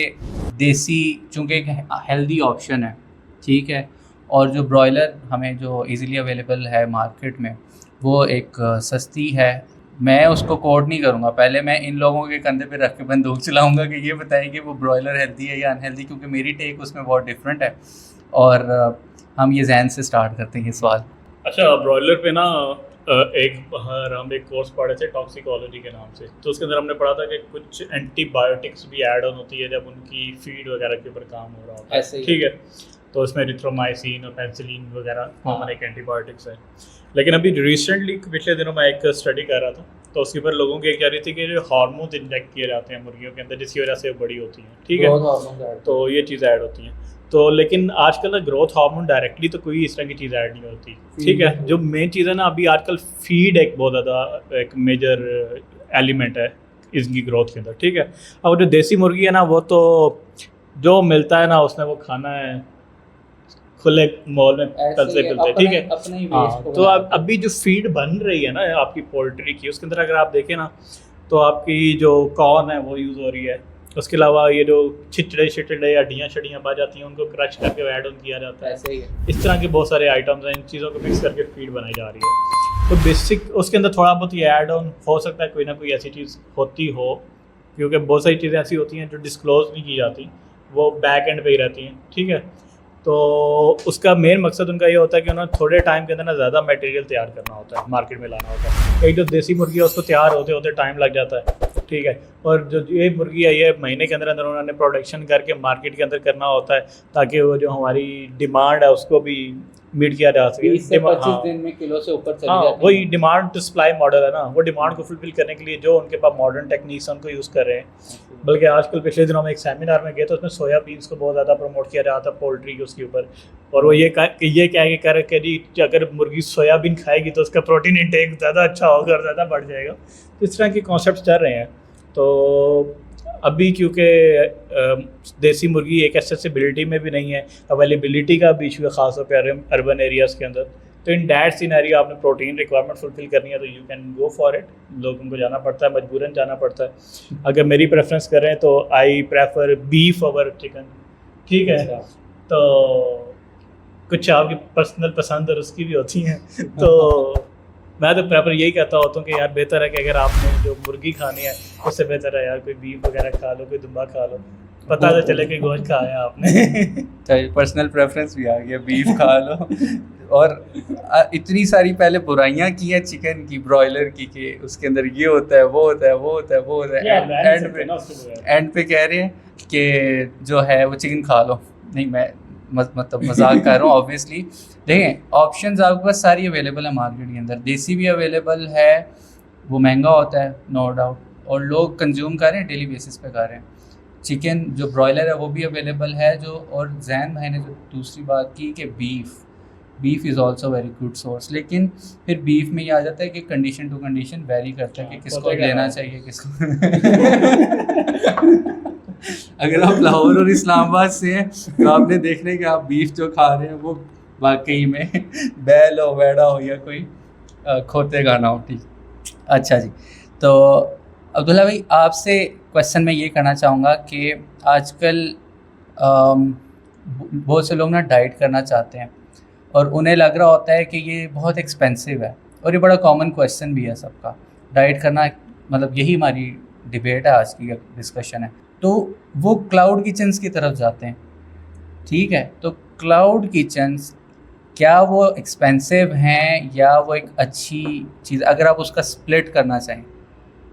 देसी चूँकि एक हेल्दी ऑप्शन है, ठीक है, और जो ब्रॉयलर हमें जो इजीली अवेलेबल है मार्केट में वो एक सस्ती है। मैं उसको कोट नहीं करूँगा, पहले मैं इन लोगों के कंधे पे रख के बंदूक चलाऊँगा कि ये बताएं कि वो ब्रॉयलर हेल्दी है या अनहेल्दी, क्योंकि मेरी टेक उसमें बहुत डिफरेंट है। और हम ये जहन से स्टार्ट करते हैं ये सवाल। अच्छा, ब्रॉयलर पे ना हम एक कोर्स पढ़े थे टॉक्सिकोलॉजी के नाम से, तो उसके अंदर हमने पढ़ा था कि कुछ एंटीबायोटिक्स भी ऐड ऑन होती है जब उनकी फीड वगैरह के ऊपर काम हो रहा होता है, ठीक है। तो उसमें एरिथ्रोमाइसिन और पेनिसिलिन वगैरह कॉमन एक एंटीबायोटिक्स है। लेकिन अभी रिसेंटली पिछले दिनों मैं एक स्टडी कर रहा था, तो उसके ऊपर लोगों की कह रही थी कि जो हार्मोन इंजेक्ट किए जाते हैं मुर्गियों के अंदर जिसकी वजह से वो बड़ी होती हैं, ठीक है, तो ये चीज़ ऐड होती हैं। तो लेकिन आजकल ना ग्रोथ हार्मोन डायरेक्टली तो कोई इस तरह की चीज़ ऐड नहीं होती, ठीक है। जो मेन चीज़ है ना अभी आजकल फीड एक बहुत ज़्यादा एक मेजर एलिमेंट है इसकी ग्रोथ के अंदर, ठीक है। अब जो देसी मुर्गी है ना वो तो जो मिलता है ना उसने वो खाना है खुले मॉल में चलते फिरते, ठीक है। हाँ, तो अब अभी जो फीड बन रही है ना आपकी पोल्ट्री की, उसके अंदर अगर आप देखें ना तो आपकी जो कॉर्न है वो यूज़ हो रही है। उसके अलावा ये जो छिचड़े हड्डियाँ शड्डियाँ बच जाती हैं उनको क्रश करके ऐड ऑन किया जाता है। ऐसे ही है, इस तरह के बहुत सारे आइटम्स हैं, इन चीज़ों को मिक्स करके फीड बनाई जा रही है। तो बेसिक उसके अंदर थोड़ा बहुत ये ऐड ऑन हो सकता है, कोई ना कोई ऐसी चीज़ होती हो, क्योंकि बहुत सारी चीज़ें ऐसी होती हैं जो डिस्क्लोज नहीं की जाती, वो बैक एंड पे ही रहती हैं, ठीक है। तो उसका मेन मकसद उनका ये होता है कि उन्हें थोड़े टाइम के अंदर ना ज़्यादा मटेरियल तैयार करना होता है, मार्केट में लाना होता है। एक जो देसी मुर्गी है उसको तैयार होते होते टाइम लग जाता है, ठीक है। और जो ये मुर्गी है ये महीने के अंदर अंदर उन्होंने प्रोडक्शन करके मार्केट के अंदर करना होता है, ताकि वो जो हमारी डिमांड है उसको भी मीट किया जा सके। 25 दिन में किलो से ऊपर चली जाती है। वही डिमांड टू सप्लाई मॉडल है ना, वो डिमांड को फुलफिल करने के लिए जो उनके पास मॉडर्न टेक्निक्स हैं उनको यूज़ कर रहे हैं। बल्कि आजकल पिछले दिनों में एक सेमिनार में गए तो उसमें सोया बीन्स को बहुत ज़्यादा प्रमोट किया जा रहा था पोल्ट्री के उसके ऊपर, और वो ये क्या कर रहे कि अगर मुर्गी सोयाबीन खाएगी तो उसका प्रोटीन इंटेक ज़्यादा अच्छा होगा और ज़्यादा बढ़ जाएगा। तो इस तरह के कॉन्सेप्ट चल रहे हैं। तो अभी क्योंकि देसी मुर्गी एक एक्सेसिबिलिटी में भी नहीं है, अवेलेबिलिटी का भी इशू है ख़ासतौर पर अर्बन एरियाज़ के अंदर। तो इन डैट सिनेरियो आपने प्रोटीन रिक्वायरमेंट फुलफिल करनी है तो you can go for it. लोगों को जाना पड़ता है, मजबूरन जाना पड़ता है। अगर मेरी प्रेफरेंस करें तो I prefer beef over chicken, ठीक है। तो कुछ आपकी पर्सनल पसंद और उसकी भी होती हैं तो मैं तो प्रेफर यही कहता होता हूँ कि यार बेहतर है कि अगर आपने जो मुर्गी खानी है उससे बेहतर है यार कोई बीफ वगैरह खा लो, कोई दुम्बा खा लो, पता तो चले कि गोश्त खाया आपने। पर्सनल प्रेफरेंस भी आ गया, बीफ खा लो। और इतनी सारी पहले बुराइयां की हैं चिकन की, ब्रॉयलर की, कि उसके अंदर ये होता है, वो होता है, वो होता है, वो होता है, एंड पे कह रहे हैं कि जो है वो चिकन खा लो। नहीं, मैं मतलब मजाक कर रहा हूँ ऑब्वियसली। देखें, ऑप्शंस आपके पास सारी अवेलेबल है मार्केट के अंदर। देसी भी अवेलेबल है, वो महंगा होता है नो डाउट, और लोग कंज्यूम कर रहे हैं, डेली बेसिस पे कर रहे हैं। चिकन जो ब्रॉयलर है वो भी अवेलेबल है जो, और जैन भाई ने जो दूसरी बात की कि beef is also very good source. लेकिन फिर बीफ में ये आ जाता है कि कंडीशन टू कंडीशन वेरी करता है कि किसको लेना चाहिए, किसको। अगर आप लाहौर और इस्लामाबाद से हैं तो आपने देख रहे कि आप बीफ जो खा रहे हैं वो वाकई में बैल हो, वेड़ा हो, या कोई खोते गाना हो, ठीक। अच्छा जी, तो अब्दुल्ला भाई आपसे क्वेश्चन मैं ये करना चाहूँगा कि आजकल बहुत से लोग ना डाइट करना चाहते हैं और उन्हें लग रहा होता है कि ये बहुत एक्सपेंसिव है, और ये बड़ा कॉमन क्वेश्चन भी है सबका, डाइट करना, मतलब यही हमारी डिबेट है, आज की डिस्कशन है तो वो क्लाउड किचन्स की तरफ जाते हैं। ठीक है, तो क्लाउड किचन्स क्या वो एक्सपेंसिव हैं या वो एक अच्छी चीज़, अगर आप उसका स्प्लिट करना चाहें,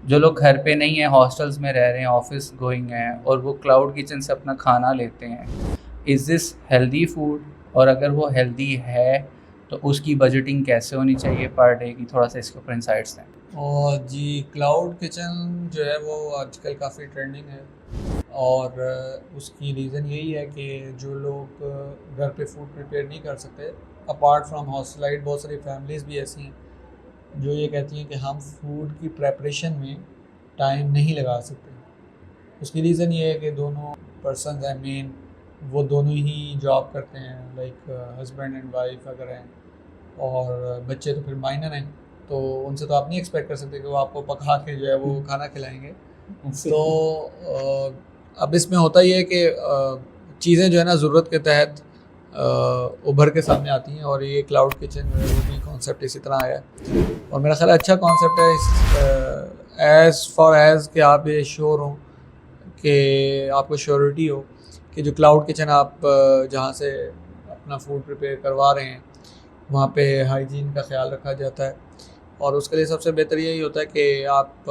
जो लोग घर पे नहीं हैं, हॉस्टल्स में रह रहे हैं, ऑफिस गोइंग हैं, और वो क्लाउड किचन से अपना खाना लेते हैं, इज़ दिस हेल्दी फूड? और अगर वो हेल्दी है तो उसकी बजटिंग कैसे होनी चाहिए पर डे की, थोड़ा सा इसके ऊपर इंसाइट्स दें। और जी, क्लाउड किचन जो है वो आजकल काफ़ी ट्रेंडिंग है, और उसकी रीज़न यही है कि जो लोग घर पे फूड प्रिपेयर नहीं कर सकते, अपार्ट फ्रॉम हॉस्टलाइट, बहुत सारी फैमिलीज़ भी ऐसी हैं जो ये कहती हैं कि हम फूड की प्रेपरेशन में टाइम नहीं लगा सकते। उसकी रीज़न ये है कि दोनों पर्सन हैं मेन, वो दोनों ही जॉब करते हैं, लाइक हस्बैंड एंड वाइफ अगर हैं, और बच्चे तो फिर माइनर हैं, तो उनसे तो आप नहीं एक्सपेक्ट कर सकते कि वो आपको पका के जो है वो खाना खिलाएंगे। तो अब इसमें होता ही है कि चीज़ें जो है ना ज़रूरत के तहत उभर के सामने आती हैं, और ये क्लाउड किचन जो है वो भी कॉन्सेप्ट इसी तरह आया है, और मेरा ख्याल अच्छा कॉन्सेप्ट है, एज़ फॉर एज़ कि आप ये श्योर हों, कि आपको श्योरिटी हो कि जो क्लाउड किचन आप जहाँ से अपना फूड प्रिपेयर करवा रहे हैं वहाँ पे हाइजीन का ख्याल रखा जाता है। और उसके लिए सबसे बेहतर यही होता है कि आप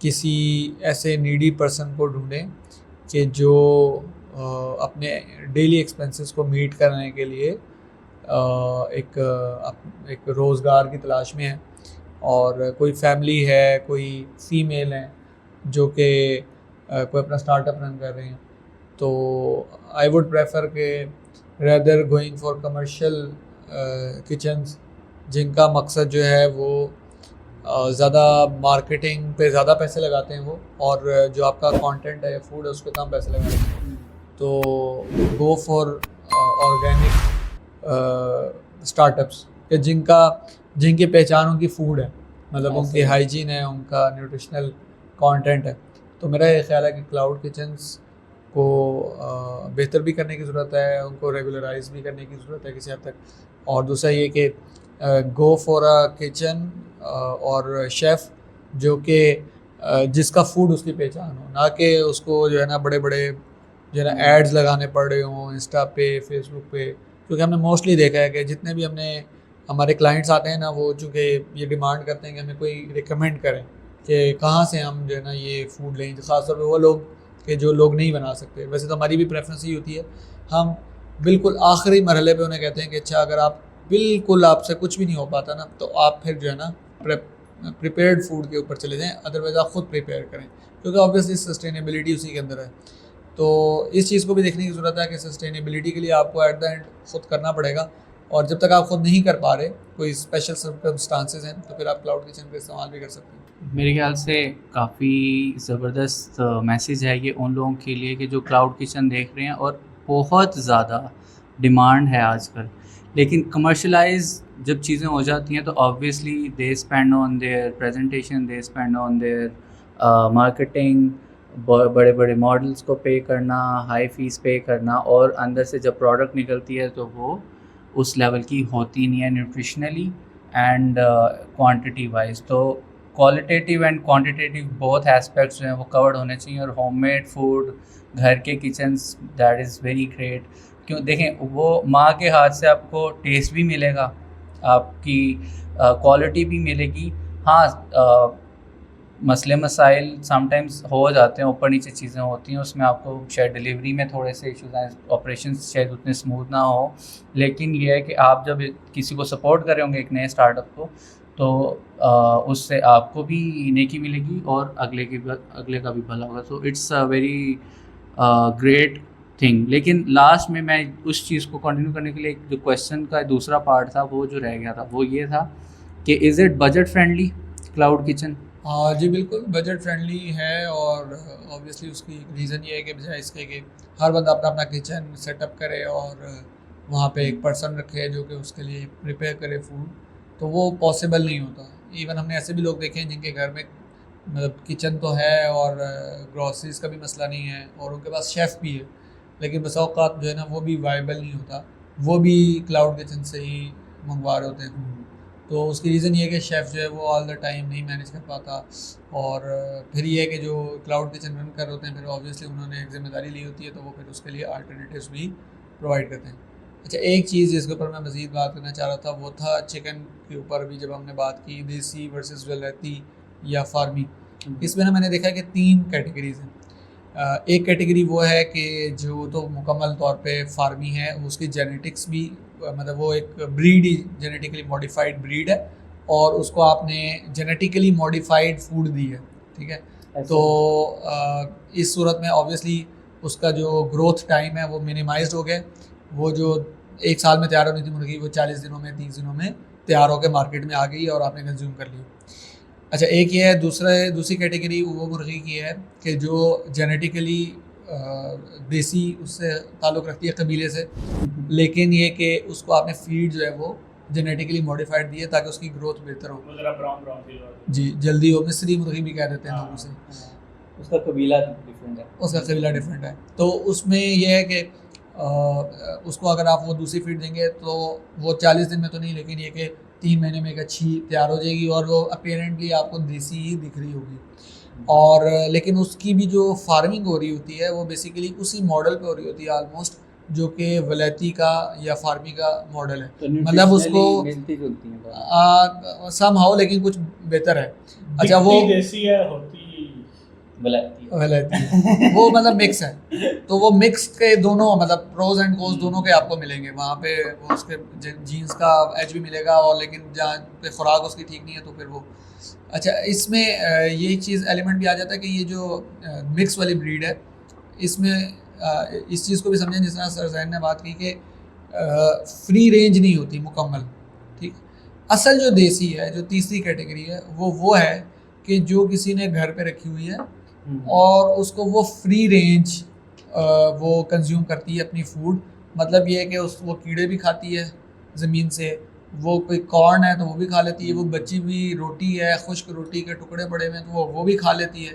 किसी ऐसे नीडी पर्सन को ढूंढें कि जो अपने डेली एक्सपेंसेस को मीट करने के लिए एक रोज़गार की तलाश में है, और कोई फैमिली है, कोई फीमेल है जो कि कोई अपना स्टार्टअप रन कर रहे हैं, तो आई वुड प्रेफर के rather going for commercial kitchens जिनका मकसद जो है वो ज़्यादा मार्केटिंग पे ज़्यादा पैसे लगाते हैं वो, और जो आपका कंटेंट है फूड है उस पर कम पैसे लगाते हैं, तो गो फॉर ऑर्गेनिक स्टार्टअप्स कि जिनकी पहचान उनकी फूड है, मतलब उनकी हाइजीन है, उनका न्यूट्रिशनल कंटेंट है। तो मेरा ये ख्याल है कि क्लाउड किचन्स को बेहतर भी करने की ज़रूरत है, उनको रेगुलराइज भी करने की ज़रूरत है किसी हद तक। और दूसरा ये कि गो फॉर अ किचन और शेफ़ जो कि जिसका फूड उसकी पहचान हो, ना कि उसको जो है ना बड़े बड़े जो है ना एड्स लगाने पड़ रहे हों इंस्टा पे, फेसबुक पे, क्योंकि हमने मोस्टली देखा है कि जितने भी हमारे क्लाइंट्स आते हैं ना, वो चूँकि ये डिमांड करते हैं कि हमें कोई रिकमेंड करें कि कहाँ से हम जो है ना ये फ़ूड लें, ख़ासतौर पे वो लोग कि जो लोग नहीं बना सकते। वैसे तो हमारी भी प्रेफरेंस ही होती है, हम बिल्कुल आखिरी मरहले पे उन्हें कहते हैं कि अच्छा अगर आप बिल्कुल आपसे कुछ भी नहीं हो पाता ना, तो आप फिर जो है ना प्रिपेयर्ड फूड के ऊपर चले जाएं, अदरवाइज़ आप ख़ुद प्रिपेयर करें, क्योंकि ऑब्वियसली सस्टेनेबिलिटी उसी के अंदर है। तो इस चीज़ को भी देखने की ज़रूरत है कि सस्टेनेबिलिटी के लिए आपको एट द एंड ख़ुद करना पड़ेगा, और जब तक आप ख़ुद नहीं कर पा रहे, कोई स्पेशल सर्कमस्टांसेस हैं, तो फिर आप क्लाउड किचन का इस्तेमाल भी कर सकते हैं। मेरे ख्याल से काफ़ी ज़बरदस्त मैसेज है ये उन लोगों के लिए कि जो क्लाउड किचन देख रहे हैं, और बहुत ज़्यादा डिमांड है आजकल, लेकिन कमर्शलाइज जब चीज़ें हो जाती हैं तो obviously they spend on their presentation, they spend on their marketing, बड़े बड़े मॉडल्स को पे करना, हाई फीस पे करना, और अंदर से जब प्रोडक्ट निकलती है तो वो उस लेवल की होती नहीं है न्यूट्रिशनली एंड क्वांटिटी वाइज। तो qualitative and quantitative both aspects जो हैं वो कवर्ड होने चाहिए, और होममेड फूड, घर के kitchens, that is very great. क्यों, देखें, वो माँ के हाथ से आपको टेस्ट भी मिलेगा, आपकी क्वालिटी भी मिलेगी। हाँ, मसले मसाइल समटाइम्स हो जाते हैं, ऊपर नीचे चीज़ें होती हैं, उसमें आपको शायद डिलीवरी में थोड़े से इश्यूज आए, ऑपरेशन शायद उतने स्मूथ ना हो, लेकिन ये है कि आप जब किसी को सपोर्ट कर रहे होंगे एक नए स्टार्टअप को, तो उससे आपको भी नेकी मिलेगी और अगले का भी भला होगा। So it's a very great thing. लेकिन लास्ट में मैं उस चीज़ को कंटिन्यू करने के लिए जो क्वेश्चन का दूसरा पार्ट था वो जो रह गया था वो ये था कि is it budget friendly cloud kitchen? हाँ जी, बिल्कुल बजट फ्रेंडली है, और ऑब्वियसली उसकी रीज़न ये है कि बजाय इसके कि हर बंदा अपना अपना किचन सेटअप करे और वहाँ पे एक पर्सन रखे जो कि उसके लिए प्रिपेयर करे फूड, तो वो पॉसिबल नहीं होता। इवन हमने ऐसे भी लोग देखे हैं जिनके घर में मतलब किचन तो है और ग्रॉसरीज का भी मसला नहीं है, और उनके पास शेफ़ भी है, लेकिन बस औक़ात जो है ना वो भी वायबल नहीं होता, वो भी क्लाउड किचन से ही मंगवा रहे होते हैं। तो उसकी रीज़न ये है कि शेफ़ जो है वो ऑल द टाइम नहीं मैनेज कर पाता, और फिर ये है कि जो क्लाउड किचन रन कर रहे होते हैं फिर ऑब्वियसली उन्होंने एक ज़िम्मेदारी ली होती है, तो वो फिर उसके लिए अल्टरनेटिव्स भी प्रोवाइड करते हैं। अच्छा, एक चीज़ जिसके ऊपर मैं मज़ीद बात करना चाह रहा था वो था चिकन के ऊपर भी, जब हमने बात की देसी वर्सेस वैरायटी या फार्मी, इसमें ना मैंने देखा है कि 3 कैटेगरीज़ हैं। एक कैटेगरी वो है कि जो तो मुकम्मल तौर पे फार्मी है, उसकी जेनेटिक्स भी मतलब वो एक ब्रीड ही जेनेटिकली मॉडिफाइड ब्रीड है और उसको आपने जेनेटिकली मॉडिफाइड फूड दी है, ठीक है। तो इस सूरत में ऑब्वियसली उसका जो ग्रोथ टाइम है वो मिनिमाइज्ड हो गया। वो जो 1 साल में तैयार होनी थी मुर्गी, वो 40 दिनों में 30 दिनों में तैयार होकर मार्केट में आ गई और आपने कंज्यूम कर ली। अच्छा, एक ये है। दूसरी कैटेगरी वो मुर्गी की है कि जो जेनेटिकली देसी उससे ताल्लुक़ रखती है कबीले से, लेकिन ये कि उसको आपने फीड जो है वो जेनेटिकली मॉडिफाइड दी है ताकि उसकी ग्रोथ बेहतर हो, वो जरा ब्राउन ब्राउन फील होता है। जी, जल्दी हो। मिस्री मुर्गी भी कह देते हैं लोग उसे। उसका कबीला डिफरेंट है। उसका कबीला डिफरेंट है। तो उसमें यह है कि उसको अगर आप वो दूसरी फीड देंगे तो वो 40 दिन में तो नहीं, लेकिन ये कि 3 महीने में एक अच्छी तैयार हो जाएगी और वो अपीयरेंटली आपको देसी ही दिख रही होगी। और लेकिन उसकी भी जो फार्मिंग हो रही होती है वो बेसिकली उसी मॉडल पे हो रही होती है ऑलमोस्ट, जो कि वलैती का या फार्मी का मॉडल है। तो मतलब उसको मिलती जुलती हैं समहाउ, लेकिन कुछ बेहतर है। अच्छा, वो दिखती देसी है, होती वलैती वो मतलब मिक्स है। तो वो मिक्स के दोनों मतलब प्रोज एंड कोन्स दोनों के आपको मिलेंगे वहाँ पे। वो उसके जीन्स का एज भी मिलेगा, और लेकिन जहाँ पे खुराक उसकी ठीक नहीं है तो फिर वो अच्छा, इसमें ये चीज़ एलिमेंट भी आ जाता है कि ये जो मिक्स वाली ब्रीड है इसमें इस चीज़ को भी समझें, जिस तरह सर जैन ने बात की कि फ्री रेंज नहीं होती मुकम्मल, ठीक। असल जो देसी है, जो तीसरी कैटेगरी है, वो है कि जो किसी ने घर पे रखी हुई है और उसको वो फ्री रेंज वो कंज्यूम करती है अपनी फूड। मतलब ये है कि वो कीड़े भी खाती है ज़मीन से, वो कोई कॉर्न है तो वो भी खा लेती है, वो बची हुई रोटी है, खुश्क रोटी के टुकड़े पड़े हुए हैं तो वो भी खा लेती है,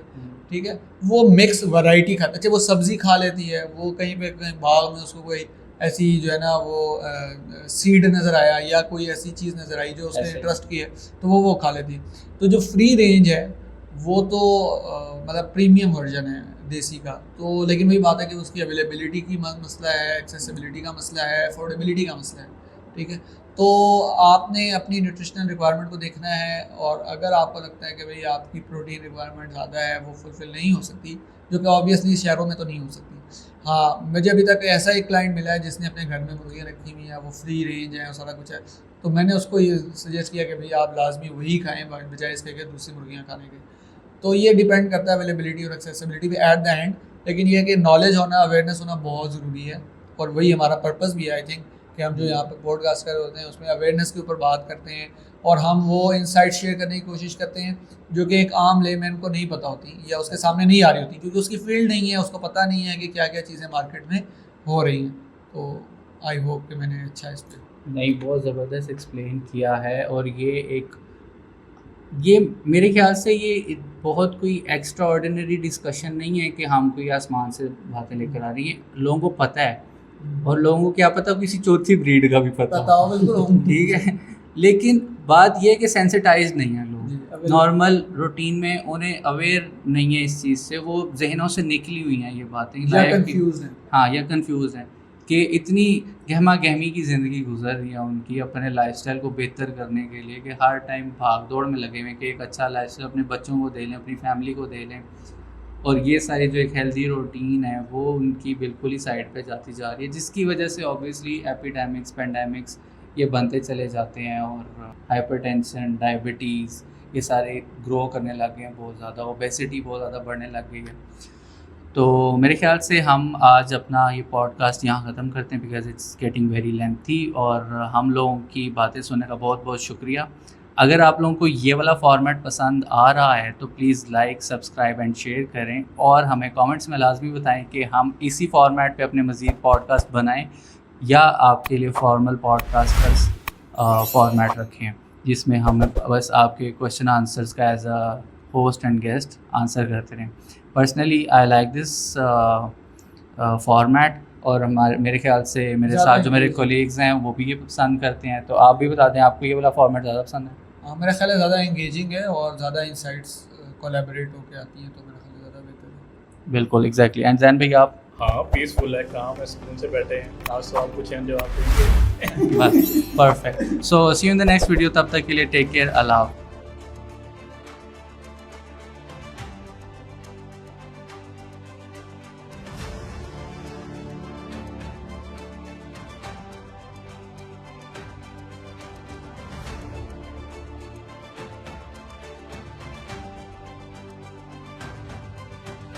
ठीक है। वो मिक्स वैरायटी खाती है। अच्छा, वो सब्ज़ी खा लेती है, वो कहीं पे कहीं बाग में उसको कोई ऐसी जो है ना वो सीड नज़र आया या कोई ऐसी चीज़ नज़र आई जो उसने ट्रस्ट की है तो वो खा लेती है। तो जो फ्री रेंज है वो तो मतलब प्रीमियम वर्जन है देसी का। तो लेकिन वही बात है कि उसकी अवेलेबिलिटी की मसला है, एक्सेसिबिलिटी का मसला है, अफोर्डेबिलिटी का मसला है, ठीक है। तो आपने अपनी न्यूट्रिशनल रिक्वायरमेंट को देखना है, और अगर आपको लगता है कि भाई आपकी प्रोटीन रिक्वायरमेंट ज़्यादा है, वो फुलफ़िल नहीं हो सकती, जो कि ऑब्वियसली शहरों में तो नहीं हो सकती। हाँ, मुझे अभी तक ऐसा एक क्लाइंट मिला है जिसने अपने घर में मुर्गियाँ रखी हुई हैं, वो फ्री रेंज है और सारा कुछ है, तो मैंने उसको ये सजेस्ट किया कि भाई आप लाजमी वही खाएँ बजाय इसके कि दूसरी मुर्गियाँ खाने के। तो ये डिपेंड करता है अवेलेबिलिटी और एक्सेसिबिलिटी पे एट द एंड। लेकिन ये है कि नॉलेज होना, अवेयरनेस होना बहुत ज़रूरी है, और वही हमारा पर्पस भी है आई थिंक, कि हम जो यहाँ पे पॉडकास्ट कर रहे होते हैं उसमें अवेयरनेस के ऊपर बात करते हैं, और हम वो इंसाइट शेयर करने की कोशिश करते हैं जो कि एक आम लेमैन को नहीं पता होती या उसके सामने नहीं आ रही होती, क्योंकि उसकी फील्ड नहीं है, उसको पता नहीं है कि क्या क्या चीज़ें मार्केट में हो रही हैं। तो आई होप कि मैंने अच्छा इस पर नहीं, बहुत ज़बरदस्त एक्सप्लेन किया है। और ये मेरे ख्याल से ये बहुत कोई एक्स्ट्रा ऑर्डिनरी डिस्कशन नहीं है कि हम कोई आसमान से बातें लेकर आ रही हैं। लोगों को पता है, और लोगों को क्या पता, किसी चौथी ब्रीड का भी पता बताओ बिल्कुल ठीक है। लेकिन बात यह है कि सेंसिटाइज नहीं है लोग, नॉर्मल रूटीन में उन्हें अवेयर नहीं है इस चीज़ से, वो जहनों से निकली हुई हैं ये बातें, या कंफ्यूज हैं। हाँ, या कंफ्यूज हैं कि इतनी गहमा गहमी की ज़िंदगी गुजर रही है उनकी अपने लाइफस्टाइल को बेहतर करने के लिए, कि हर टाइम भाग दौड़ में लगे हुए कि एक अच्छा लाइफस्टाइल अपने बच्चों को दे लें, अपनी फैमिली को दे लें, और ये सारी जो एक हेल्दी रूटीन है वो उनकी बिल्कुल ही साइड पे जाती जा रही है, जिसकी वजह से ऑब्वियसली एपिडेमिक्स, पेंडेमिक्स ये बनते चले जाते हैं, और हाइपरटेंशन, डायबिटीज़ ये सारे ग्रो करने लग गए हैं बहुत ज़्यादा, ओबेसिटी बहुत ज़्यादा बढ़ने लग गई है। तो मेरे ख्याल से हम आज अपना ये पॉडकास्ट यहाँ ख़त्म करते हैं, because it's getting very lengthy, और हम लोगों की बातें सुनने का बहुत बहुत शुक्रिया। अगर आप लोगों को ये वाला फॉर्मेट पसंद आ रहा है तो please like, subscribe and share करें, और हमें कमेंट्स में लाजमी बताएं कि हम इसी फॉर्मेट पे अपने मज़ीद पॉडकास्ट बनाएं, या आपके लिए फॉर्मल पॉडकास्टर्स फॉर्मेट रखें जिसमें हम बस आपके क्वेश्चन आंसर्स का as a host and guest answer करते रहें। Personally I like this format, और हमारे मेरे ख्याल से मेरे ज़्यादा साथ जो मेरे engaging। कोलीग्स हैं वो भी ये पसंद करते हैं। तो आप भी बता दें आपको ये वाला फॉर्मेट ज़्यादा पसंद है? हाँ, मेरा ख्याल है ज़्यादा इंगेजिंग है और ज़्यादा इंसाइट्स कोलैबोरेट होकर आती हैं, तो मेरा ख्याल है ज़्यादा बेहतर है। बिल्कुल एग्जैक्टली। एंड जैन भैया आप? हाँ, पीसफुल है, काम है, सुकून से बैठे हैं, आज तो आप पूछें जवाब देंगे। बस perfect. So see you in the next video, तब तक के लिए टेक केयर, अल्लाह हाफ़िज़।